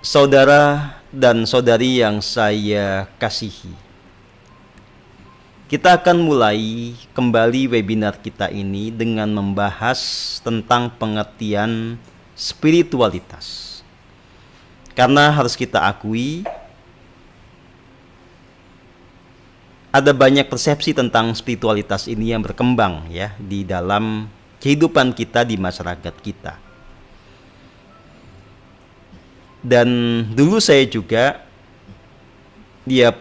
Saudara dan saudari yang saya kasihi, kita akan mulai kembali webinar kita ini dengan membahas tentang pengertian spiritualitas. Karena harus kita akui, ada banyak persepsi tentang spiritualitas ini yang berkembang ya di dalam kehidupan kita di masyarakat kita. Dan dulu saya juga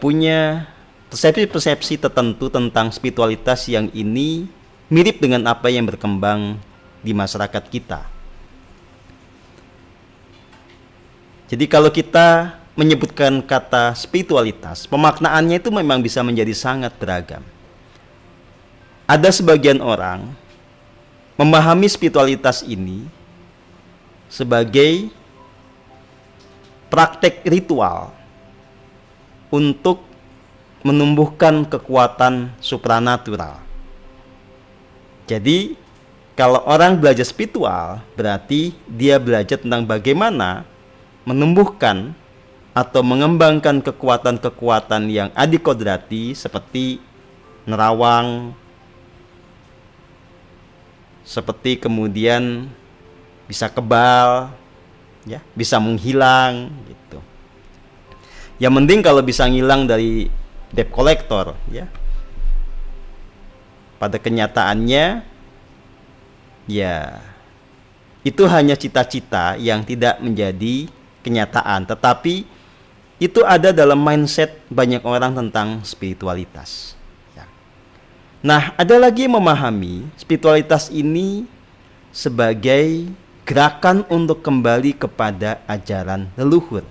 punya persepsi-persepsi tertentu tentang spiritualitas yang ini mirip dengan apa yang berkembang di masyarakat kita. Jadi kalau kita menyebutkan kata spiritualitas, pemaknaannya itu memang bisa menjadi sangat beragam. Ada sebagian orang memahami spiritualitas ini sebagai praktek ritual untuk menumbuhkan kekuatan supranatural. Jadi, kalau orang belajar spiritual, berarti dia belajar tentang bagaimana menumbuhkan atau mengembangkan kekuatan-kekuatan yang adikodrati seperti nerawang, seperti kemudian bisa kebal, ya, bisa menghilang gitu. Yang penting kalau bisa ngilang dari debt collector, ya. Pada kenyataannya ya itu hanya cita-cita yang tidak menjadi kenyataan, tetapi itu ada dalam mindset banyak orang tentang spiritualitas, ya. Nah, ada lagi yang memahami spiritualitas ini sebagai gerakan untuk kembali kepada ajaran leluhur,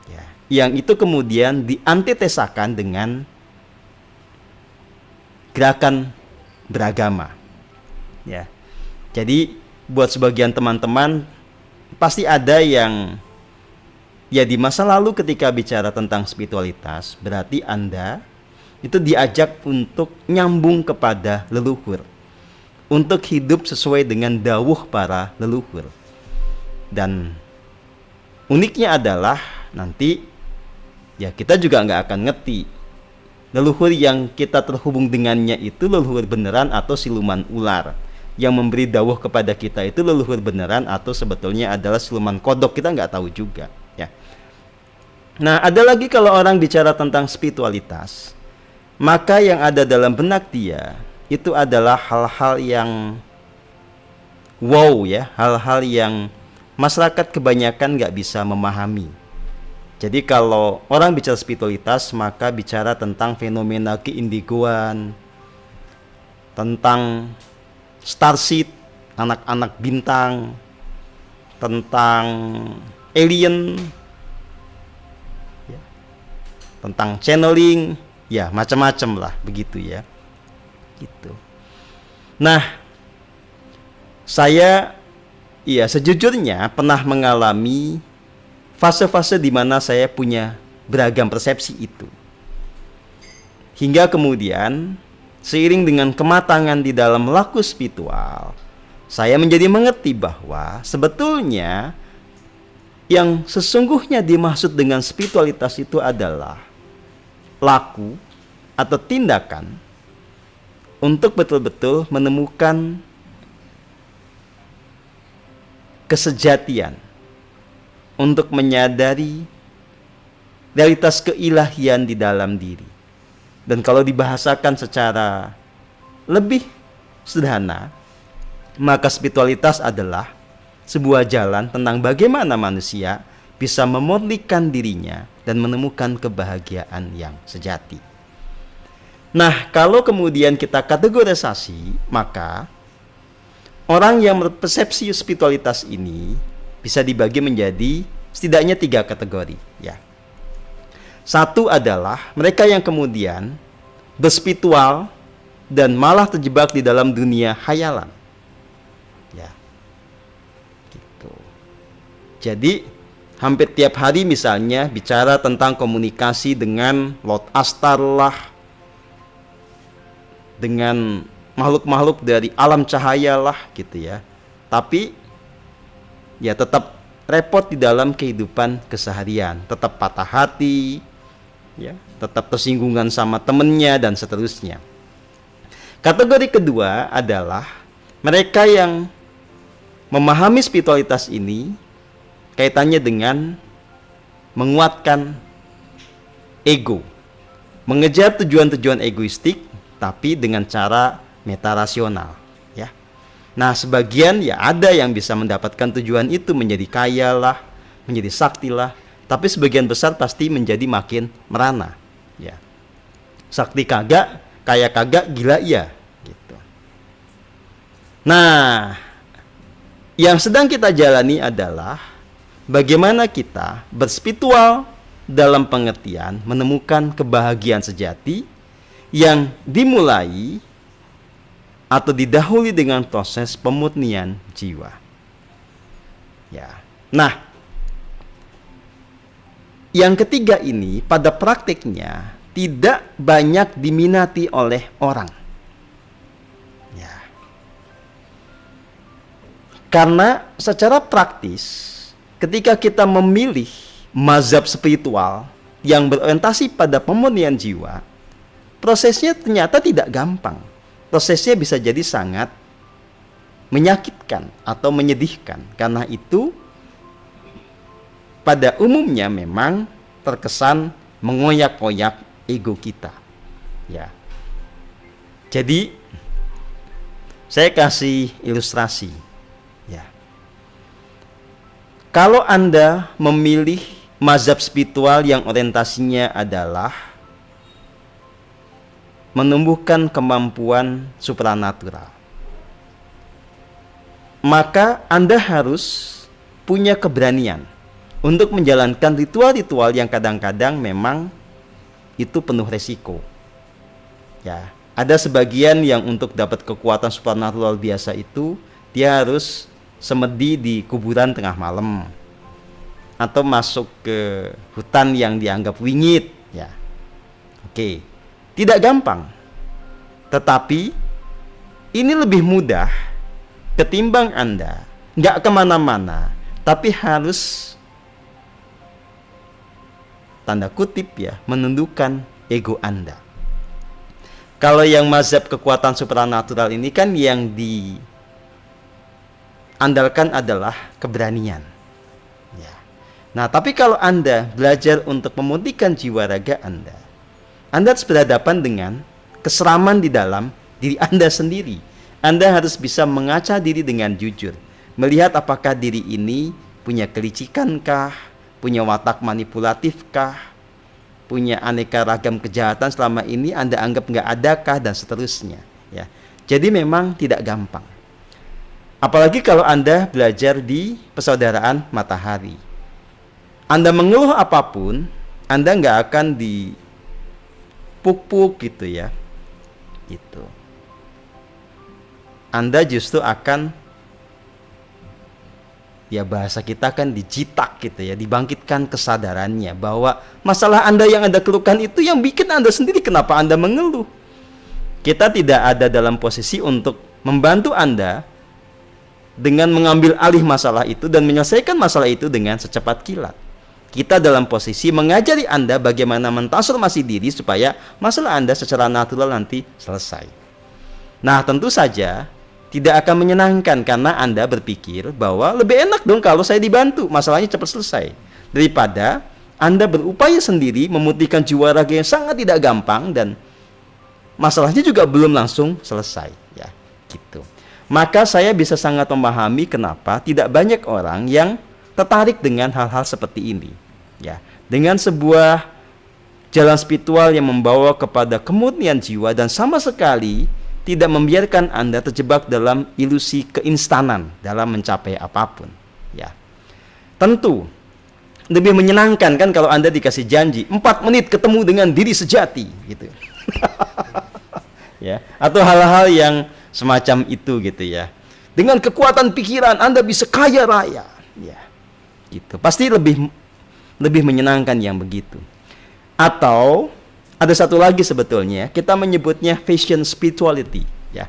ya, yang itu kemudian diantitesakan dengan gerakan beragama, ya. Jadi buat sebagian teman-teman pasti ada yang ya di masa lalu ketika bicara tentang spiritualitas, berarti Anda itu diajak untuk nyambung kepada leluhur, untuk hidup sesuai dengan dawuh para leluhur. Dan uniknya adalah nanti ya kita juga nggak akan ngerti leluhur yang kita terhubung dengannya itu leluhur beneran atau siluman ular. Yang memberi dawuh kepada kita itu leluhur beneran atau sebetulnya adalah siluman kodok, kita nggak tahu juga, ya. Nah, ada lagi kalau orang bicara tentang spiritualitas, maka yang ada dalam benak dia itu adalah hal-hal yang wow, ya, hal-hal yang masyarakat kebanyakan nggak bisa memahami. Jadi kalau orang bicara spiritualitas, maka bicara tentang fenomena keindigoan, tentang starseed, anak-anak bintang, tentang alien, ya, tentang channeling, ya macam-macam lah begitu, ya. Gitu. Nah, saya sejujurnya pernah mengalami fase-fase di mana saya punya beragam persepsi itu. Hingga kemudian seiring dengan kematangan di dalam laku spiritual, saya menjadi mengerti bahwa sebetulnya yang sesungguhnya dimaksud dengan spiritualitas itu adalah laku atau tindakan untuk betul-betul menemukan kesejatian, untuk menyadari realitas keilahian di dalam diri. Dan kalau dibahasakan secara lebih sederhana, maka spiritualitas adalah sebuah jalan tentang bagaimana manusia bisa memurnikan dirinya dan menemukan kebahagiaan yang sejati. Nah, kalau kemudian kita kategorisasi, maka orang yang berpersepsi spiritualitas ini bisa dibagi menjadi setidaknya 3 kategori, ya. Satu adalah mereka yang kemudian berspiritual dan malah terjebak di dalam dunia khayalan, ya. Gitu. Jadi hampir tiap hari misalnya bicara tentang komunikasi dengan Lord Astar lah, dengan makhluk-makhluk dari alam cahaya lah, gitu ya. Tapi ya tetap repot di dalam kehidupan keseharian, tetap patah hati, ya, tetap tersinggungan sama temennya dan seterusnya. Kategori kedua adalah mereka yang memahami spiritualitas ini kaitannya dengan menguatkan ego, mengejar tujuan-tujuan egoistik tapi dengan cara metarasional, ya. Nah, sebagian ya ada yang bisa mendapatkan tujuan itu, menjadi kaya lah, menjadi sakti lah, tapi sebagian besar pasti menjadi makin merana, ya. Sakti kagak, kaya kagak, gila iya, gitu. Nah, yang sedang kita jalani adalah bagaimana kita berspiritual dalam pengertian menemukan kebahagiaan sejati yang dimulai atau didahului dengan proses pemurnian jiwa. Ya. Nah, yang ketiga ini pada praktiknya tidak banyak diminati oleh orang. Ya. Karena secara praktis ketika kita memilih mazhab spiritual yang berorientasi pada pemurnian jiwa, prosesnya ternyata tidak gampang. Prosesnya bisa jadi sangat menyakitkan atau menyedihkan. Karena itu pada umumnya memang terkesan mengoyak-oyak ego kita. Ya. Jadi saya kasih ilustrasi. Ya. Kalau Anda memilih mazhab spiritual yang orientasinya adalah menumbuhkan kemampuan supranatural, maka Anda harus punya keberanian untuk menjalankan ritual-ritual yang kadang-kadang memang itu penuh resiko. Ya, ada sebagian yang untuk dapat kekuatan supranatural biasa itu dia harus semedi di kuburan tengah malam atau masuk ke hutan yang dianggap wingit, ya. Oke. Tidak gampang, tetapi ini lebih mudah ketimbang Anda nggak kemana-mana, tapi harus tanda kutip ya menundukkan ego Anda. Kalau yang mazhab kekuatan supranatural ini kan yang diandalkan adalah keberanian. Ya. Nah, tapi kalau Anda belajar untuk memutihkan jiwa raga Anda harus berhadapan dengan keseraman di dalam diri Anda sendiri. Anda harus bisa mengaca diri dengan jujur, melihat apakah diri ini punya kelicikankah, punya watak manipulatifkah, punya aneka ragam kejahatan selama ini Anda anggap nggak adakah, dan seterusnya. Ya. Jadi memang tidak gampang. Apalagi kalau Anda belajar di persaudaraan matahari. Anda mengeluh apapun, Anda nggak akan puk-puk gitu ya, gitu. Anda justru akan, ya bahasa kita kan dijitak gitu ya, dibangkitkan kesadarannya bahwa masalah Anda yang Anda keluhkan itu yang bikin Anda sendiri, kenapa Anda mengeluh. Kita tidak ada dalam posisi untuk membantu Anda dengan mengambil alih masalah itu dan menyelesaikan masalah itu dengan secepat kilat. Kita dalam posisi mengajari Anda bagaimana mentransformasi diri supaya masalah Anda secara natural nanti selesai. Nah, tentu saja tidak akan menyenangkan karena Anda berpikir bahwa lebih enak dong kalau saya dibantu, masalahnya cepat selesai, daripada Anda berupaya sendiri memutihkan jiwa raga yang sangat tidak gampang dan masalahnya juga belum langsung selesai, ya, gitu. Maka saya bisa sangat memahami kenapa tidak banyak orang yang tertarik dengan hal-hal seperti ini, ya, dengan sebuah jalan spiritual yang membawa kepada kemurnian jiwa dan sama sekali tidak membiarkan Anda terjebak dalam ilusi keinstanan dalam mencapai apapun, ya. Tentu lebih menyenangkan kan kalau Anda dikasih janji 4 menit ketemu dengan diri sejati gitu. Ya, atau hal-hal yang semacam itu gitu ya. Dengan kekuatan pikiran Anda bisa kaya raya, ya. Gitu. Pasti lebih menyenangkan yang begitu. Atau ada satu lagi sebetulnya, kita menyebutnya fashion spirituality, ya.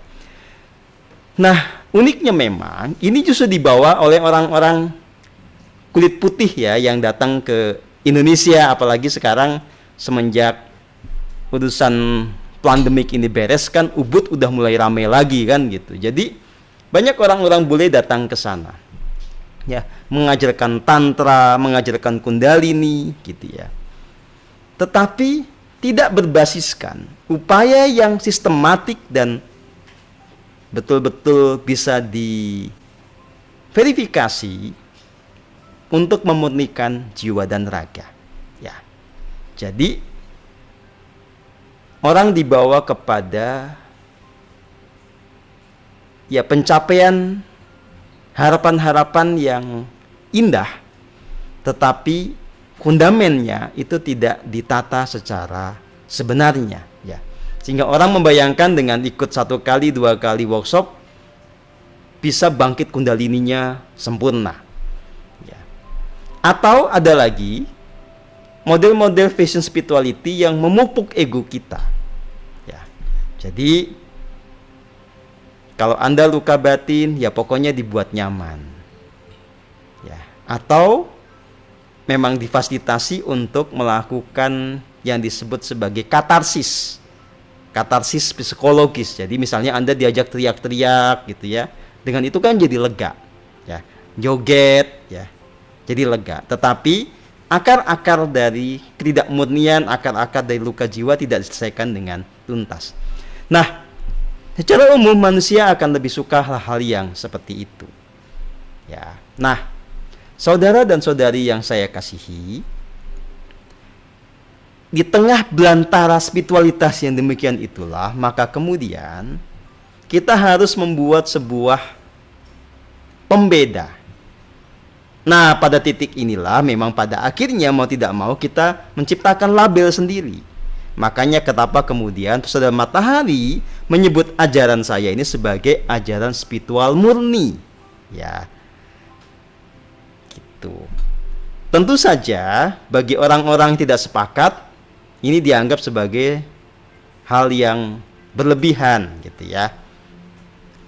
Nah, uniknya memang ini justru dibawa oleh orang-orang kulit putih ya yang datang ke Indonesia, apalagi sekarang semenjak urusan pandemik ini beres kan, Ubud udah mulai ramai lagi kan gitu. Jadi banyak orang-orang bule datang ke sana ya, mengajarkan tantra, mengajarkan kundalini gitu ya, tetapi tidak berbasiskan upaya yang sistematik dan betul-betul bisa diverifikasi untuk memurnikan jiwa dan raga ya. Jadi orang dibawa kepada ya pencapaian harapan-harapan yang indah, tetapi fundamennya itu tidak ditata secara sebenarnya ya. Sehingga orang membayangkan dengan ikut 1 kali 2 kali workshop bisa bangkit kundalininya sempurna ya. Atau ada lagi model-model fashion spirituality yang memupuk ego kita ya. Jadi kalau Anda luka batin ya pokoknya dibuat nyaman ya, atau memang difasilitasi untuk melakukan yang disebut sebagai katarsis psikologis. Jadi misalnya Anda diajak teriak-teriak gitu ya, dengan itu kan jadi lega ya, joget ya, jadi lega. Tetapi akar-akar dari ketidakmurnian, akar-akar dari luka jiwa tidak diselesaikan dengan tuntas. Nah, secara umum manusia akan lebih suka hal-hal yang seperti itu ya. Nah, saudara dan saudari yang saya kasihi, di tengah belantara spiritualitas yang demikian itulah, maka kemudian kita harus membuat sebuah pembeda. Nah, pada titik inilah memang pada akhirnya mau tidak mau kita menciptakan label sendiri. Makanya kenapa kemudian Saudara Matahari menyebut ajaran saya ini sebagai ajaran spiritual murni ya. Gitu. Tentu saja bagi orang-orang yang tidak sepakat, ini dianggap sebagai hal yang berlebihan gitu ya.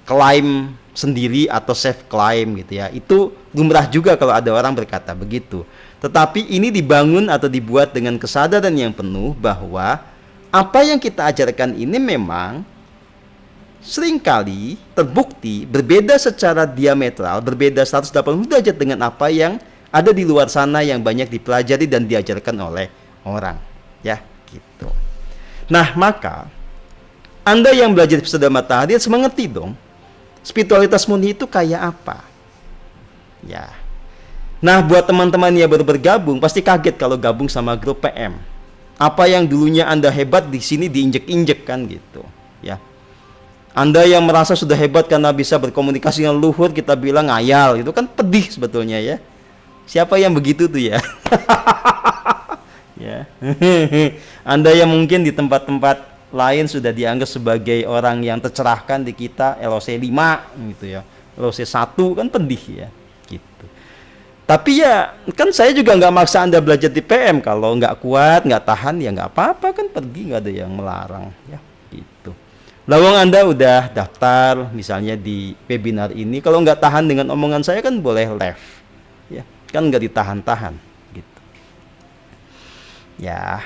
Klaim sendiri atau self claim gitu ya. Itu lumrah juga kalau ada orang berkata begitu. Tetapi ini dibangun atau dibuat dengan kesadaran yang penuh bahwa apa yang kita ajarkan ini memang seringkali terbukti berbeda secara diametral, berbeda 180 derajat dengan apa yang ada di luar sana yang banyak dipelajari dan diajarkan oleh orang ya gitu. Nah, maka Anda yang belajar Saudara Matahari harus mengerti dong spiritualitas murni itu kayak apa ya. Nah, buat teman-teman yang baru bergabung pasti kaget kalau gabung sama grup PM. Apa yang dulunya Anda hebat di sini diinjek-injek kan gitu ya. Anda yang merasa sudah hebat karena bisa berkomunikasi dengan luhur, kita bilang ngayal, itu kan pedih sebetulnya ya. Siapa yang begitu tuh ya? Ya. Anda yang mungkin di tempat-tempat lain sudah dianggap sebagai orang yang tercerahkan, di kita LOC 5 gitu ya, LOC 1 kan pedih ya gitu. Tapi ya kan saya juga nggak maksa Anda belajar di PM. Kalau nggak kuat, nggak tahan ya nggak apa-apa, kan pergi, nggak ada yang melarang ya gitu. Lawang Anda udah daftar misalnya di webinar ini, kalau nggak tahan dengan omongan saya kan boleh left ya, kan nggak ditahan-tahan gitu ya.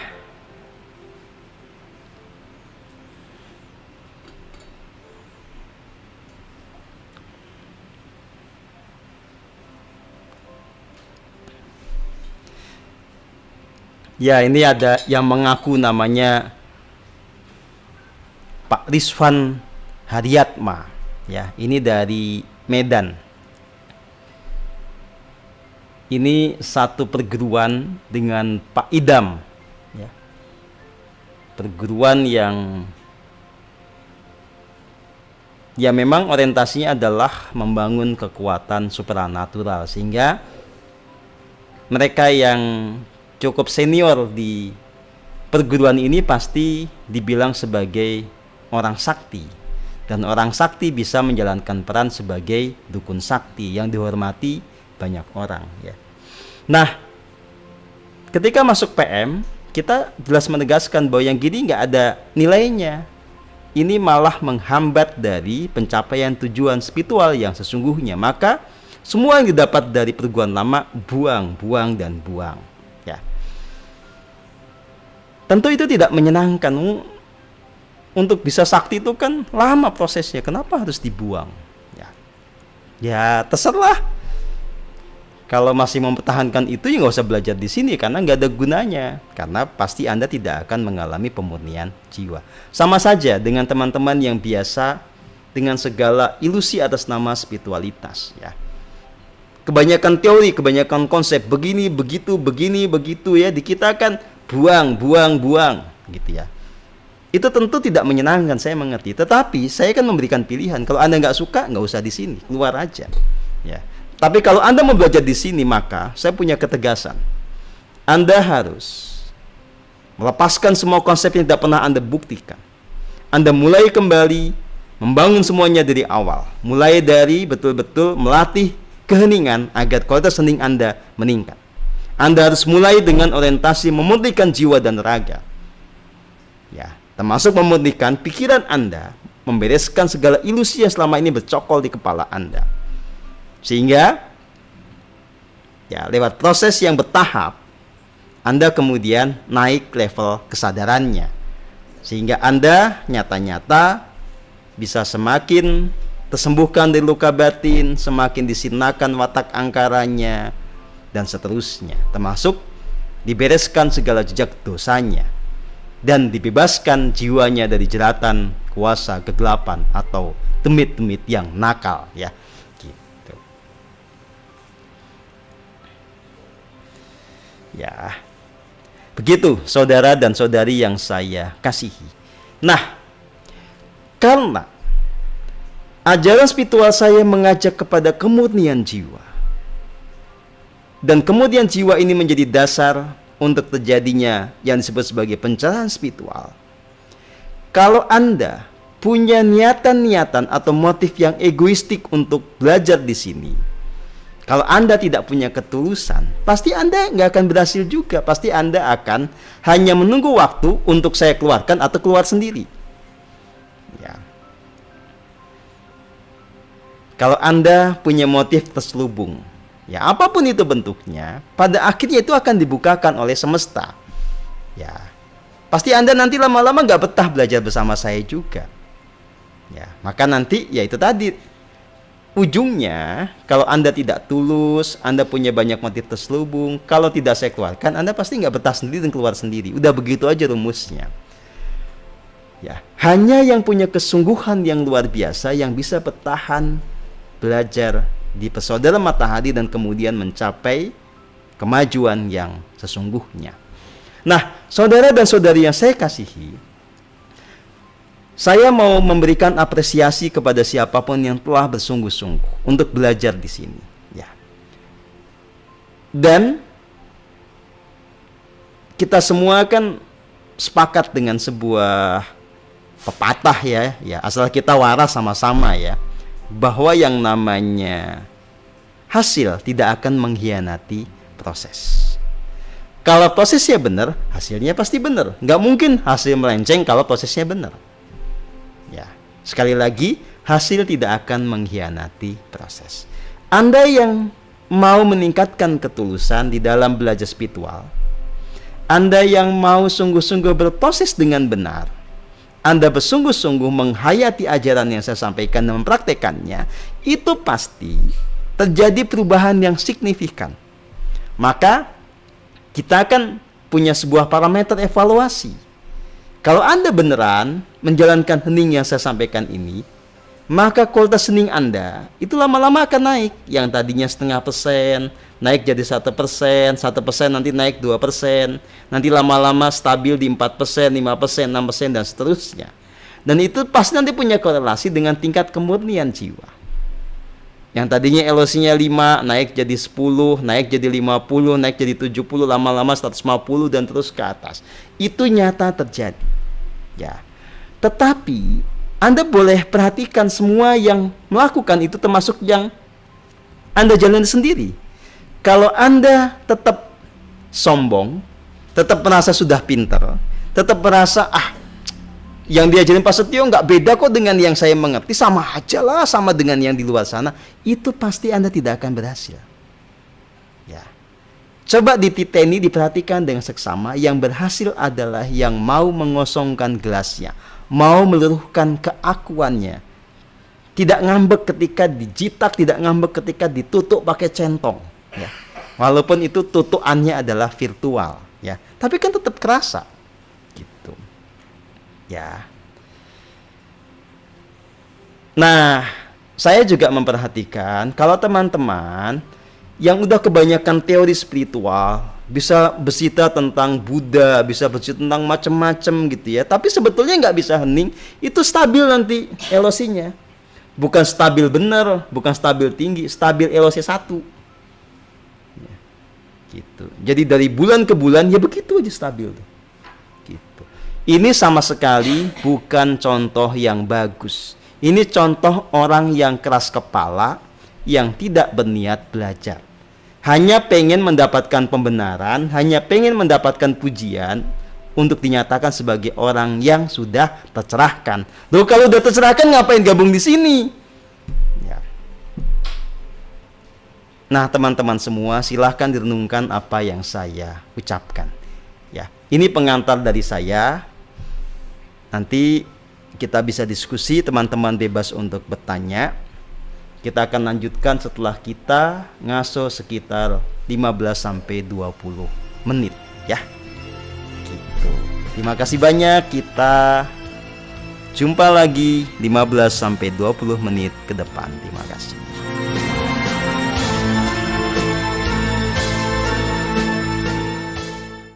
Ya, ini ada yang mengaku namanya Pak Rizwan Haryatma ya, ini dari Medan. Ini satu perguruan dengan Pak Idam ya. Perguruan yang ya memang orientasinya adalah membangun kekuatan supranatural, sehingga mereka yang cukup senior di perguruan ini pasti dibilang sebagai orang sakti, dan orang sakti bisa menjalankan peran sebagai dukun sakti yang dihormati banyak orang ya. Nah, ketika masuk PM kita jelas menegaskan bahwa yang gini nggak ada nilainya. Ini malah menghambat dari pencapaian tujuan spiritual yang sesungguhnya. Maka Semua yang didapat dari perguruan lama, buang, buang, dan buang. Ya. Tentu itu tidak menyenangkan. Untuk bisa sakti itu kan lama prosesnya. Kenapa harus dibuang? Ya terserah. Kalau masih mempertahankan itu ya nggak usah belajar di sini karena nggak ada gunanya. Karena pasti Anda tidak akan mengalami pemurnian jiwa. Sama saja dengan teman-teman yang biasa dengan segala ilusi atas nama spiritualitas. Ya, kebanyakan teori, kebanyakan konsep begini, begitu ya. Di kita kan buang, buang, buang, gitu ya. Itu tentu tidak menyenangkan, saya mengerti. Tetapi saya kan memberikan pilihan. Kalau Anda nggak suka, nggak usah di sini, keluar aja. Ya. Tapi kalau Anda mau belajar di sini, maka saya punya ketegasan. Anda harus melepaskan semua konsep yang tidak pernah Anda buktikan. Anda mulai kembali membangun semuanya dari awal. Mulai dari betul-betul melatih keheningan agar kualitas hening Anda meningkat. Anda harus mulai dengan orientasi memurnikan jiwa dan raga. Ya, termasuk memurnikan pikiran Anda, membereskan segala ilusi yang selama ini bercokol di kepala Anda. Sehingga ya lewat proses yang bertahap Anda kemudian naik level kesadarannya. Sehingga Anda nyata-nyata bisa semakin tersembuhkan dari luka batin, semakin disinakan watak angkaranya, dan seterusnya. Termasuk dibereskan segala jejak dosanya dan dibebaskan jiwanya dari jeratan kuasa kegelapan atau demit-demit yang nakal, ya. Gitu. Ya. Begitu saudara dan saudari yang saya kasihi. Nah, karena ajaran spiritual saya mengajak kepada kemurnian jiwa, dan kemudian jiwa ini menjadi dasar untuk terjadinya yang disebut sebagai pencerahan spiritual. Kalau Anda punya niatan-niatan atau motif yang egoistik untuk belajar di sini, kalau Anda tidak punya ketulusan, pasti Anda nggak akan berhasil juga. Pasti Anda akan hanya menunggu waktu untuk saya keluarkan atau keluar sendiri. Ya. Kalau Anda punya motif terselubung, ya apapun itu bentuknya, pada akhirnya itu akan dibukakan oleh semesta. Ya, pasti Anda nanti lama-lama nggak betah belajar bersama saya juga. Ya, maka nanti ya itu tadi ujungnya, kalau Anda tidak tulus, Anda punya banyak motif terselubung, kalau tidak saya keluarkan, Anda pasti nggak betah sendiri dan keluar sendiri. Udah begitu aja rumusnya. Ya, hanya yang punya kesungguhan yang luar biasa yang bisa bertahan belajar di pesodara matahari dan kemudian mencapai kemajuan yang sesungguhnya. Nah, saudara dan saudari yang saya kasihi, saya mau memberikan apresiasi kepada siapapun yang telah bersungguh-sungguh untuk belajar di sini, ya. Dan kita semua kan sepakat dengan sebuah pepatah ya, asal kita waras sama-sama ya, bahwa yang namanya hasil tidak akan mengkhianati proses. Kalau prosesnya benar, hasilnya pasti benar. Nggak mungkin hasil melenceng kalau prosesnya benar. Ya, sekali lagi, hasil tidak akan mengkhianati proses. Anda yang mau meningkatkan ketulusan di dalam belajar spiritual, Anda yang mau sungguh-sungguh berproses dengan benar, Anda bersungguh-sungguh menghayati ajaran yang saya sampaikan dan mempraktekannya, itu pasti terjadi perubahan yang signifikan. Maka kita akan punya sebuah parameter evaluasi. Kalau Anda beneran menjalankan hening yang saya sampaikan ini, maka kualitas hening Anda itu lama-lama akan naik. Yang tadinya 0,5% naik jadi 1%, 1% nanti naik 2%, nanti lama-lama stabil di 4%, 5%, 6%, dan seterusnya. Dan itu pasti nanti punya korelasi dengan tingkat kemurnian jiwa. Yang tadinya LOC-nya 5 naik jadi 10, naik jadi 50, naik jadi 70, lama-lama 150 dan terus ke atas. Itu nyata terjadi. Ya. Tetapi Anda boleh perhatikan semua yang melakukan itu, termasuk yang Anda jalani sendiri. Kalau Anda tetap sombong, tetap merasa sudah pintar, tetap merasa Yang diajarin Pak Setio nggak beda kok dengan yang saya mengerti, sama aja lah, sama dengan yang di luar sana. Itu pasti Anda tidak akan berhasil. Ya. Coba dititeni, diperhatikan dengan seksama. Yang berhasil adalah yang mau mengosongkan gelasnya, mau meluruhkan keakuannya, tidak ngambek ketika dijitak, tidak ngambek ketika ditutuk pakai centong. Ya. Walaupun itu tutukannya adalah virtual, ya, tapi kan tetap kerasa. Gitu. Ya. Nah, saya juga memperhatikan kalau teman-teman yang udah kebanyakan teori spiritual, bisa bersita tentang Buddha, bisa bersita tentang macam-macam gitu ya, tapi sebetulnya nggak bisa hening, itu stabil nanti elosinya. Bukan stabil benar, bukan stabil tinggi, stabil elosi 1. Ya, gitu. Jadi dari bulan ke bulan ya begitu aja stabil. Gitu. Ini sama sekali bukan contoh yang bagus. Ini contoh orang yang keras kepala, yang tidak berniat belajar. Hanya pengen mendapatkan pembenaran, hanya pengen mendapatkan pujian, untuk dinyatakan sebagai orang yang sudah tercerahkan. Loh, kalau udah tercerahkan ngapain gabung di sini? Ya. Nah, teman-teman semua, silahkan direnungkan apa yang saya ucapkan. Ya, ini pengantar dari saya. Nanti kita bisa diskusi, teman-teman bebas untuk bertanya. Kita akan lanjutkan setelah kita ngaso sekitar 15-20 menit ya. Gitu. Terima kasih banyak. Kita jumpa lagi 15-20 menit ke depan. Terima kasih.